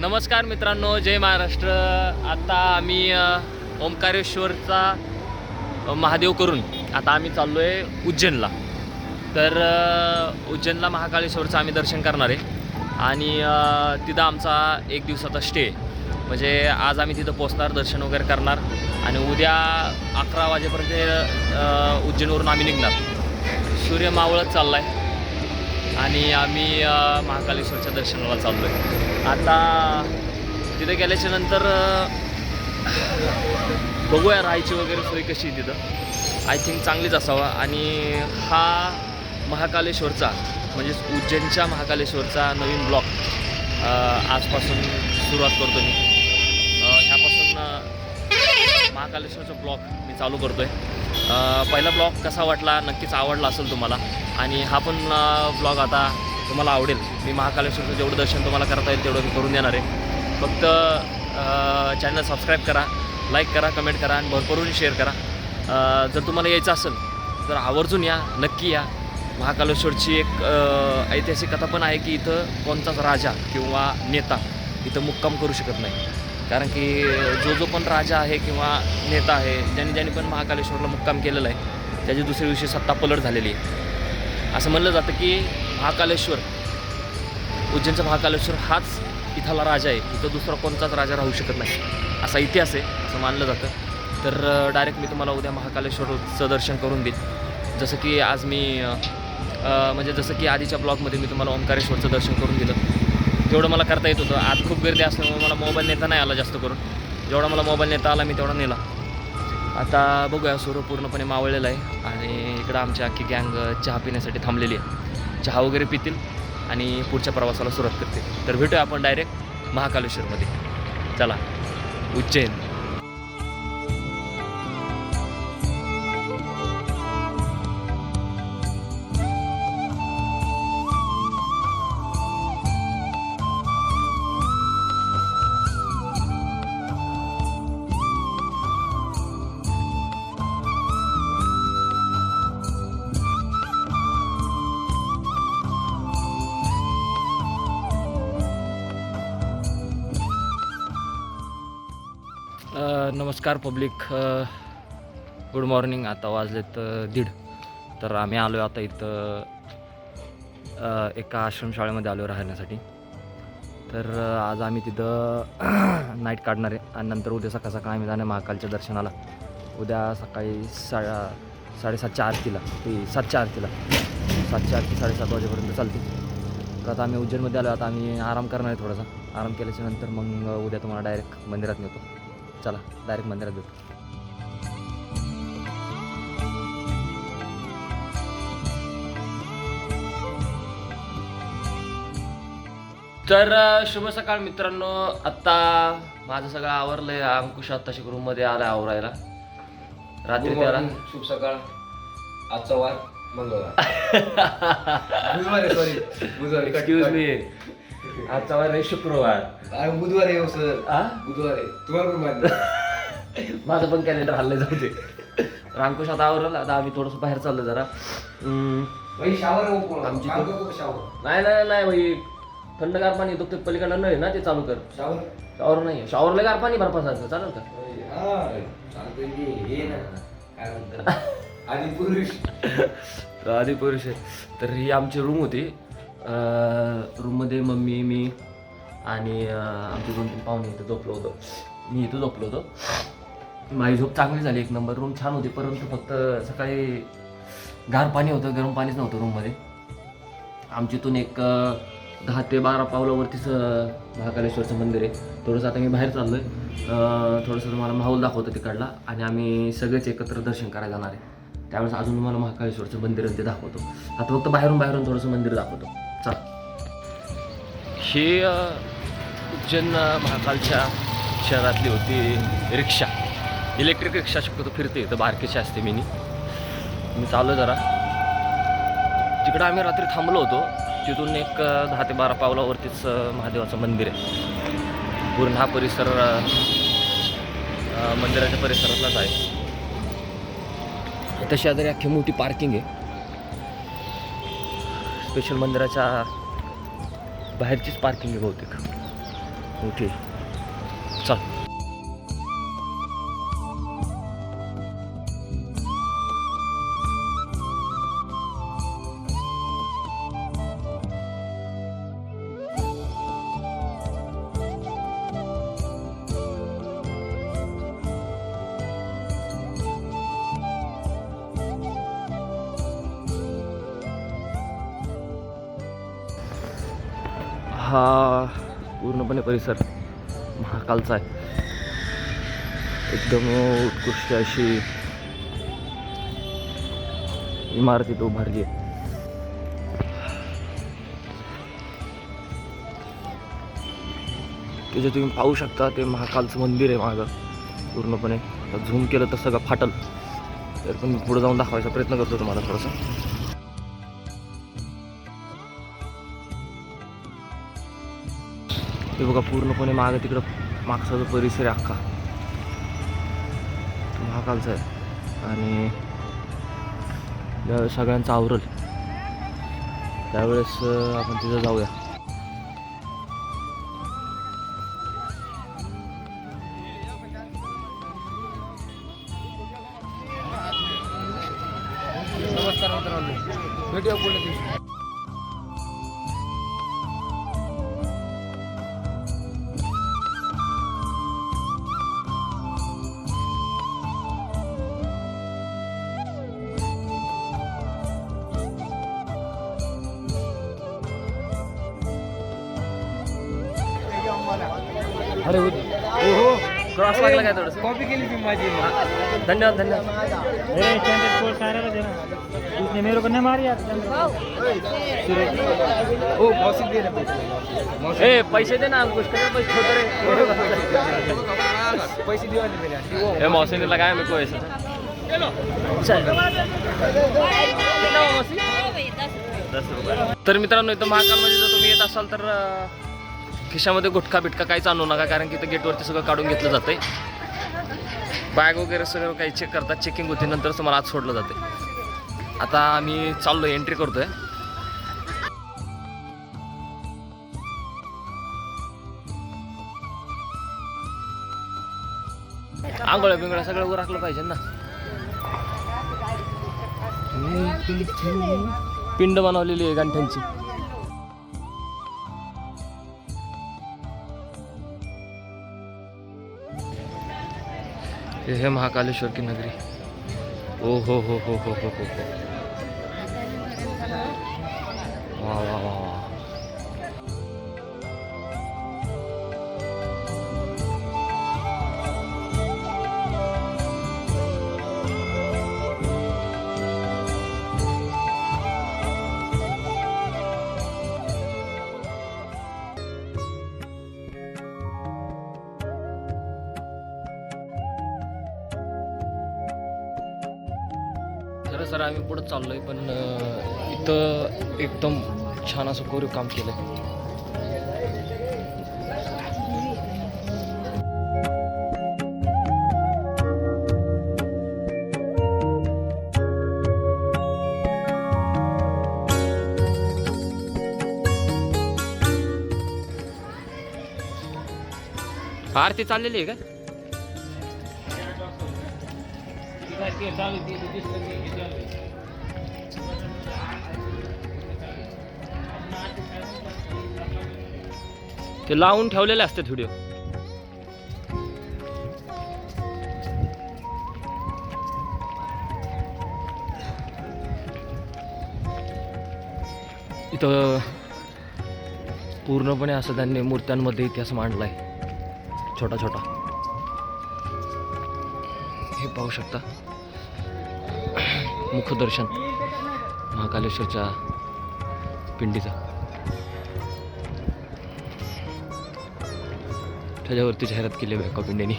नमस्कार मित्रांनो, जय महाराष्ट्र. आता आम्ही ओंकारेश्वरचा महादेव करून आता आम्ही चाललो आहे उज्जैनला. तर उज्जैनला महाकालेश्वरचं आम्ही दर्शन करणार आहे आणि तिथं आमचा एक दिवसाचा स्टे आहे. म्हणजे आज आम्ही तिथं पोचणार, दर्शन वगैरे करणार आणि उद्या 11 वाजेपर्यंत उज्जैनवरून आम्ही निघणार. सूर्य मावळत चालला आहे आणि आम्ही महाकालेश्वरच्या दर्शनाला चाललो आहे. आता तिथे गेल्याच्या नंतर बघूया राहायची वगैरे सोय कशी आहे तिथं. आय थिंक चांगलीच असावा. आणि हा महाकालेश्वरचा म्हणजेच उज्जैनच्या महाकालेश्वरचा नवीन ब्लॉग आजपासून सुरुवात करतो मी. ह्यापासून महाकालेश्वरचा ब्लॉग मी चालू करतो आहे. पहिला ब्लॉग कसा वाटला नक्कीच आवडला असेल तुम्हाला आणि हा पण ब्लॉग आता तुम्हाला आवडेल. मी महाकालेश्वरचं जेवढं दर्शन तुम्हाला करता येईल तेवढं मी करून देणार आहे. फक्त चॅनल सबस्क्राईब करा, लाईक करा, कमेंट करा आणि भरभरून शेअर करा. जर तुम्हाला यायचं असेल तर आवर्जून या, नक्की या. महाकालेश्वरची एक ऐतिहासिक कथा पण आहे की इथं कोणताच राजा किंवा नेता इथं मुक्काम करू शकत नाही. कारण की जो पण राजा आहे किंवा नेता आहे ज्यांनी पण महाकालेश्वरला मुक्काम केलेला आहे त्याची दुसऱ्या दिवशी सत्ता पलट झालेली आहे. असं म्हणलं जातं की महाकालेश्वर, उज्जैनचा महाकालेश्वर हाच इथला राजा आहे. इथं दुसरा कोणताच राजा राहू शकत नाही असा इतिहास आहे असं मानलं जातं. तर डायरेक्ट मी तुम्हाला उद्या महाकालेश्वरचं दर्शन करून देईन. जसं की आज मी जसं की आधीच्या ब्लॉगमध्ये मी तुम्हाला ओंकारेश्वरचं दर्शन करून दिलं. जेवढं मला करता येत होतं. आज खूप गर्दी असल्यामुळे मला मोबाईल नेता नाही आला जास्त करून. जेवढा मला मोबाईल नेता आला मी तेवढा नेला. आता बघूया, सूर्य पूर्णपणे मावळलेला आहे आणि इकडं आमची अख्खी गँग चहा पिण्यासाठी थांबलेली आहे. चहा वगैरे पितील आणि पुढच्या प्रवासाला सुरुवात करते. तर भेटूया आपण डायरेक्ट महाकालेश्वरमध्ये. चला, उज्जैन. नमस्कार पब्लिक, गुड मॉर्निंग. आता वाजलेत 1:30. तर आम्ही आलो आहे आता इथं एका आश्रमशाळेमध्ये आलो राहण्यासाठी. तर आज आम्ही तिथं नाईट काढणार आहे आणि नंतर उद्या सकाळ आम्ही जाणार महाकालच्या दर्शनाला. उद्या सकाळी 7:30च्या आरतीला, ती 7च्या आरतीला, 7च्या आरती 7:30 वाजेपर्यंत चालते. तर आता आम्ही उज्जैनमध्ये आलो. आता आम्ही आराम करणार आहे थोडासा. आराम केल्याच्या नंतर मग उद्या तुम्हाला डायरेक्ट मंदिरात नेतो. चला, डायरेक्ट मंदिरात भेटू. तर शुभ सकाळ मित्रांनो. आत्ता माझं सगळं आवरलं आहे. अंकुश आत्ताशी रूममध्ये आला आवरायला. रात्री त्याला शुभ सकाळ. आजचा वार मंगळवार. बुधवार एक्सक्यूज मी, आजचा वार आहे शुक्रवार. बुधवार आहे सर. बुधवार आहे तुम्हाला पण माहिती. माझं पण कॅलेंडर हल्ले जाऊ दे. अंकुश आता आवरलं. आता आम्ही थोडंसं बाहेर चाललो जरा. आमची नाही भाई, थंडगार पाणी येतो. ते पलीकडलं नाही ना, ते चालू कर. शॉवर नाही, शॉवरला गार पाणी बर्फासारखं चालेल का? आधी पुरुष आहे. तर ही आमची रूम होती. रूममध्ये मम्मी, मी आणि आमचे 2-3 पाहुणे इथं झोपलो होतो. मी इथं झोपलो होतो. माझी झोप चांगली झाली, एक नंबर. रूम छान होती, परंतु फक्त सकाळी गार पाणी होतं, गरम पाणीच नव्हतं रूममध्ये. आमच्या इथून एक 10 ते 12 पावलावरतीच महाकालेश्वरचं मंदिर आहे. थोडंसं आता मी बाहेर चाललो आहे. थोडंसं तुम्हाला माहोल दाखवतो तिकडला आणि आम्ही सगळेच एकत्र दर्शन करायला जाणार आहे. त्यावेळेस अजून तुम्हाला महाकालेश्वरचं मंदिर ते दाखवतो. आता फक्त बाहेरून थोडंसं मंदिर दाखवतो. चला, ही उज्जैन महाकालच्या शहरातली होती रिक्षा. इलेक्ट्रिक रिक्षा शक्यतो फिरते. तर बारकेची असते मी चाललो जरा. तिकडं आम्ही रात्री थांबलो होतो. तिथून एक 10 ते 12 पावलावरतीच महादेवाचं मंदिर आहे. पूर्ण हा परिसर मंदिराच्या परिसरातलाच आहे. तशी शेजारी अख्खी मोठी पार्किंग आहे. स्पेशल मंदिराच्या बाहेरचीच पार्किंग आहे बहुतेक. मोठी चल. हा पूर्णपणे परिसर महाकालचा आहे. एकदम उत्कृष्ट अशी इमारत इथं उभारली आहे. ते जे तुम्ही पाहू शकता ते महाकालचं मंदिर आहे मागं पूर्णपणे. झूम केलं तर सगळं फाटल, तर पण मी पुढे जाऊन दाखवायचा प्रयत्न करतो तुम्हाला थोडंसं. हे बघा पूर्णपणे मागं तिकडं मागचा जो परिसर आहे अख्खा तो महाकालचा आहे. आणि ज्यावेळेस सगळ्यांचं आवरल त्यावेळेस आपण तिथं जाऊया. नमस्कार मित्रांनो, भेटूया पुढल्या दिवशी. अरे हो क्रॉस लागला काय थोडंसं. कॉपी केली ती माझी. धन्यवाद धन्यवाद. अरे चंद्र को सारा का देना, उसने मेरे को नहीं मारी यार. हो मौसी दे ना पैसे. ए पैसे दे ना अंकुश, काय पैसे ठेवतो रे. पैसे देवा दे मेरे. ए मौसीने लगाया मेरे को ऐसा. तर मित्रांनो इथं महाकालमध्ये जर तुम्ही येत असाल तर खिशामध्ये गुटखा बिटका काहीच आणू नका, कारण की इथं गेटवरती सगळं काढून घेतलं जातंय. बॅग वगैरे सगळं काही चेक करतात, चेकिंग होती, नंतर तुम्हाला आत सोडलं जाते. आता आम्ही चाललो एंट्री करतोय. आंघोळ्या बिंगोळ्या सगळं वर राखलं पाहिजे ना. पिंड बनवलेली आहे गांठ्यांची. हे महाकालेश्वर की नगरी. ओ हो हो हो हो हो हो हो. वा वा वा वा. सर आम्ही पुढे चाललोय, पण इथं एकदम छान असं कोरीव काम केलंय. आरती चाललेली आहे का? ते लावून ठेवलेले असतात व्हिडिओ. इथं पूर्णपणे असं त्यांनी मूर्त्यांमध्ये इतिहास मांडलाय, छोटा छोटा. हे पाहू शकता मुखदर्शन महाकालेश्वरच्या पिंडीचं. त्याच्यावरती जाहिरात केली आहे एका पिंडीने.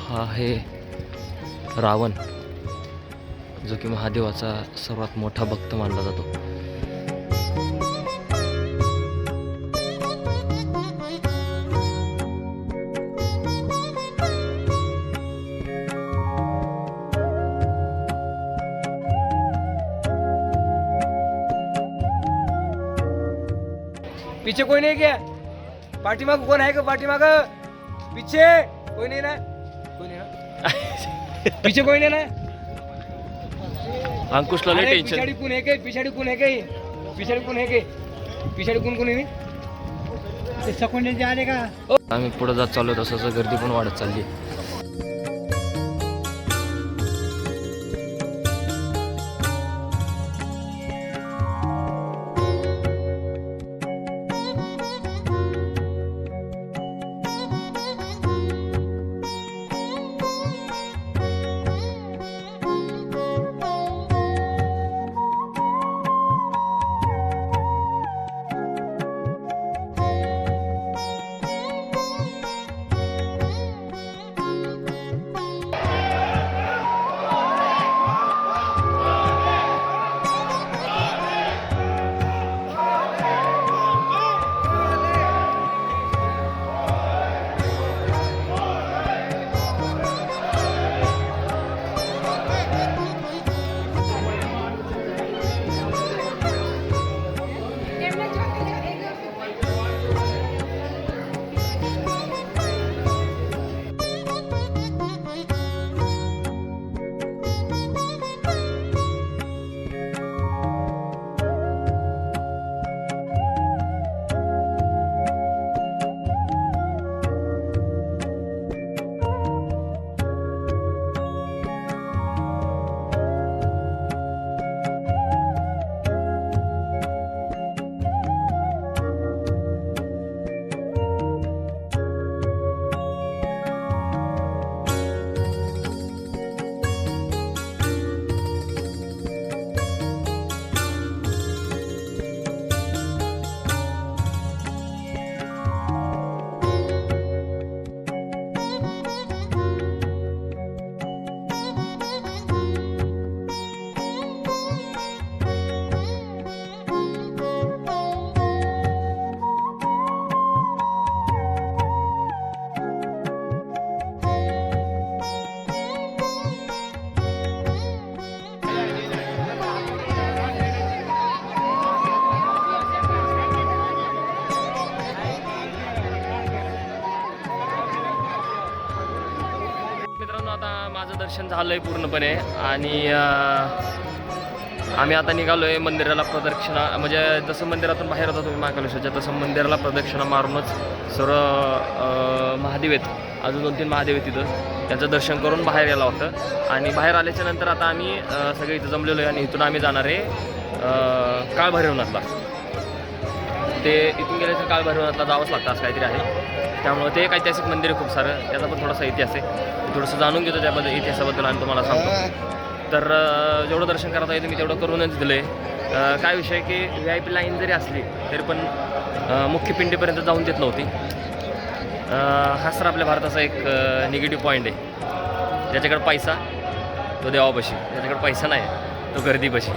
हा आहे रावण, जो की महादेवाचा सर्वात मोठा भक्त मानला जातो. पीछे कोई नहीं क्या? पाठीमाग कोण आहे का पाठीमाग पीछे कोई नाही ना कोई नाही ना पीछे कोई नाही ना अंकुशला लय अरे, टेन्शन. पिछाडी कोण आहे काय पिछाडी कोण आहे काय पिछाडी कोण आहे काय पिछाडी कोण आहे ते सेकंड आले का आम्ही पुढे जात चाललो तसंच गर्दी पण वाढत चालली. मित्रांनो आता माझं दर्शन झालंय पूर्णपणे आणि आम्ही आता निघालोय मंदिराला प्रदक्षिणा म्हणजे जसं मंदिरातून बाहेर होता तुम्ही महाकालेश्वरच्या तसं मंदिराला प्रदक्षिणा मारूनच सर्व महादेव आहेत अजून 2-3 महादेव आहेत तिथं त्यांचं दर्शन करून बाहेर यायला होतं आणि बाहेर आल्याच्या नंतर आता आम्ही सगळे इथं जमलेलो आहे आणि इथून आम्ही जाणार आहे काळभैरवनाथला. ते इथून गेल्याचं काळभैरवनाथला जावंच लागतं असं काहीतरी आहे त्यामुळे ते एक ऐतिहासिक मंदिर आहे खूप सारं त्याचा पण थोडासा इतिहास आहे थोडंसं जाणून घेतो त्याबद्दल इतिहासाबद्दल आणि तुम्हाला सांगतो. तर जेवढं दर्शन करता येतं मी तेवढं करूनच दिलं आहे. काय विषय की VIP लाईन जरी असली तरी पण मुख्य पिंडीपर्यंत जाऊन देत नव्हती. हाच तर आपल्या भारताचा एक निगेटिव्ह पॉईंट आहे. ज्याच्याकडे पैसा तो देवापाशी ज्याच्याकडे पैसा नाही तो गर्दीपाशी.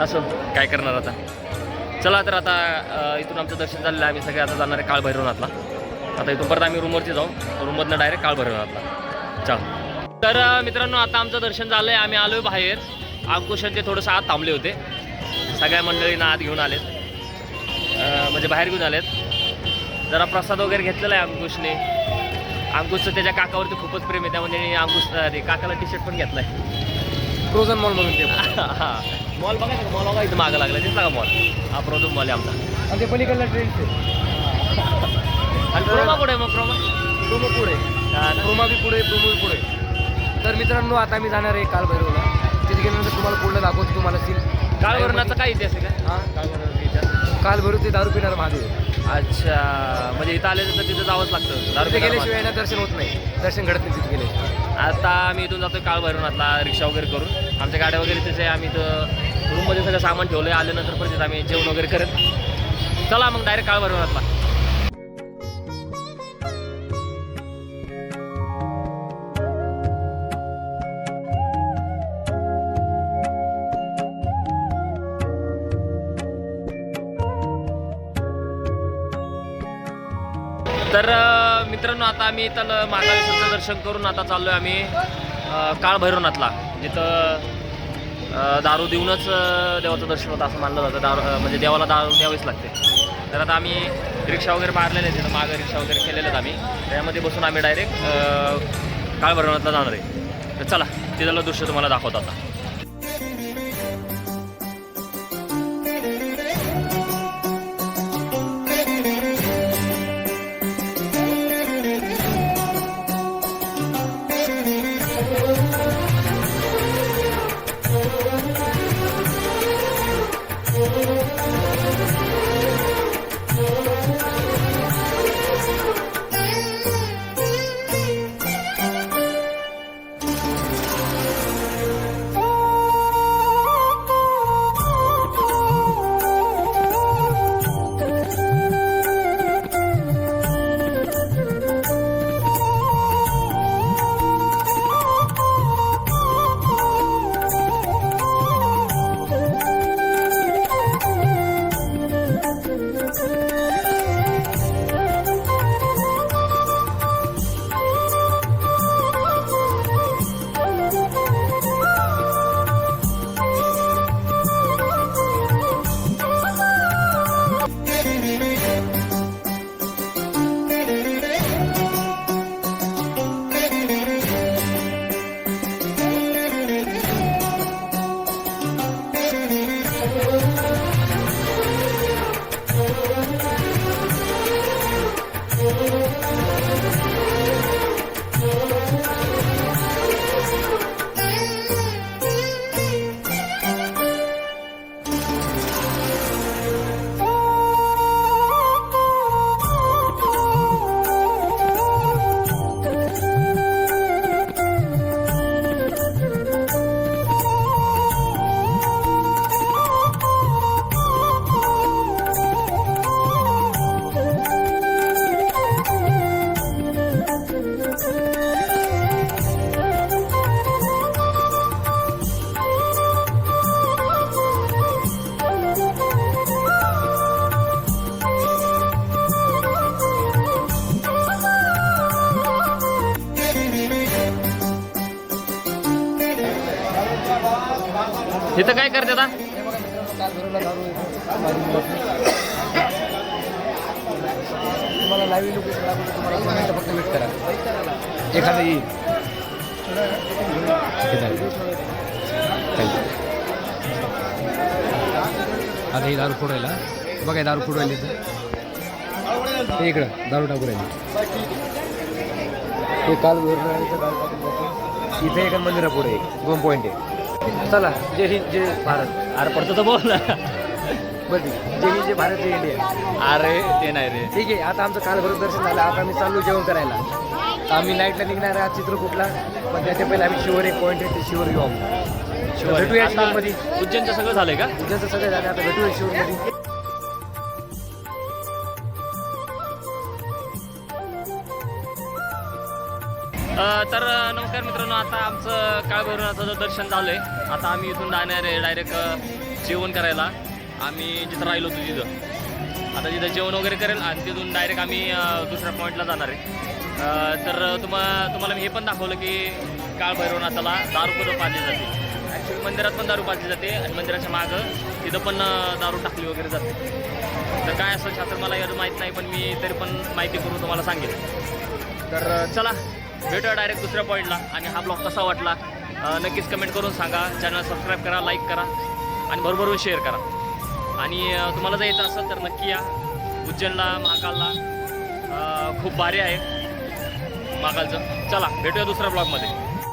असो काय करणार आता. चला तर आता इथून आमचं दर्शन झालेलं आहे. आम्ही सगळे आता जाणार आहे काळभैरवनाथला. आता इथून परत आम्ही रूमवरती जाऊ रूममधनं डायरेक्ट काळभैरवनाथला. चल तर मित्रांनो आता आमचं दर्शन झालं आहे. आम्ही आलो आहे बाहेर. अंकुश ते थोडंसं आत थांबले होते. सगळ्या मंडळींना आत घेऊन आलेत म्हणजे बाहेर घेऊन आलेत. जरा प्रसाद वगैरे घेतलेला आहे अंकुशने. अंकुशचं त्याच्या काकावरती खूपच प्रेम आहे त्यामध्ये अंकुश ते काकाला टी-शर्ट पण घेतला आहे फ्रोझन मॉल म्हणून ते हां मॉल बघायचं का मॉल बघा इथं मागं लागला दिसला का मॉल. हा फ्रोझन मॉल आहे आमचा. आणि ते पलीकडला ट्रेंड आणि प्रोमा कुठे आहे मग प्रोमा प्रोमो पुढे प्रोमा बी पुढे प्रोमो बी पुढे. तर मित्रांनो आता मी जाणार आहे काळभैरवला. तिथे गेल्यानंतर तुम्हाला पूर्ण दाखवतो तुम्हाला सीन. काळभैरवनाथचा काय इतिहास आहे का. हां काळभैरवनाथचा इतिहास काळभैरव ते दारू पिणार महादेव. अच्छा म्हणजे इथं आले तर तिथं जावंच लागतं दारू तिथे पिणारा गेल्याशिवाय ना दर्शन होत नाही दर्शन घडत नाही तिथे गेले. आता आम्ही इथून जातोय काळभैरवनाथला रिक्षा वगैरे करून. आमच्या गाड्या वगैरे तिथे आम्ही इथं रूममध्ये सगळं सामान ठेवलं आहे. आल्यानंतर परत आम्ही जेवण वगैरे करत चला मग डायरेक्ट काळभैरवनाथला. तर मित्रांनो आता आम्ही इथं महाकालेश्वरचं दर्शन करून आता चाललो आहे आम्ही काळभैरवनाथला जिथं दारू देऊनच देवाचं दर्शन होतं असं मानलं जातं. दारू म्हणजे देवाला दारू द्यावीच लागते. तर आता आम्ही रिक्षा वगैरे मारलेले आहेत, तिथं मागं रिक्षा वगैरे केलेले आहेत आम्ही. त्यामध्ये बसून आम्ही डायरेक्ट काळभैरवनाथला जाणार आहे. तर चला तिथलं दृश्य तुम्हाला दाखवतो आता. इथं काय करते आता? तुम्हाला लाईव्ह लोकेशन दाखवतो, तुम्हाला 2 मिनिटं फक्त वेट करा. एखादं येईल. आता ही दारू फोडायला बघा, दारू फोडवायला इथं इकडं दारू टाकू राहिली. ते काल इथे एका मंदिरापुढे 2 पॉईंट आहे. चला, जय हिंद जय भारत. अरे पडतो तर बोल ना. बरं जय हिंद जय भारत जय इंडिया. अरे ते नाही रे. ठीक आहे, आता आमचं काल भरत दर्शन झालं. आता आम्ही चाललो जेवण करायला. आम्ही नाईटला निघणार आहे आज चित्रकूटला, पण त्याच्या पहिले आम्ही शिवर एक पॉईंट आहे, ते शिवर घेऊ आम्ही. भेटूया शिवरमध्ये. उज्जैनचं सगळं झालंय का? उद्याचं सगळं झालं, आता भेटूया शिवरमध्ये. तर नमस्कार मित्रांनो, आता आमचं काळभैरवनाथाचं दर्शन झालं आहे. आता आम्ही इथून जाणार आहे डायरेक्ट जेवण करायला. आम्ही जिथं राहिलो होतो तिथं, आता तिथं जेवण वगैरे करेल आणि तिथून डायरेक्ट आम्ही दुसऱ्या पॉईंटला जाणार आहे. तर तुम्हाला मी हे पण दाखवलं की काळभैरवनाथाला दारू कुठं पाजली जाते. ॲक्च्युली मंदिरात पण दारू पाजली जाते आणि मंदिराच्या मागं तिथं पण दारू टाकली वगैरे जाते. तर काय असं शास्त्र मला एवढं माहीत नाही, पण मी तरी पण माहिती करून तुम्हाला सांगेल. तर चला भेटूया डायरेक्ट दुसऱ्या पॉईंटला. आणि हा ब्लॉग कसा वाटला नक्कीच कमेंट करून सांगा. चॅनल सबस्क्राईब करा, लाईक करा आणि भरभरून शेअर करा. आणि तुम्हाला जर येतं असेल तर नक्की या उज्जैनला, महाकालला. खूप भारी आहे महाकालचं. चला भेटूया दुसऱ्या ब्लॉगमध्ये.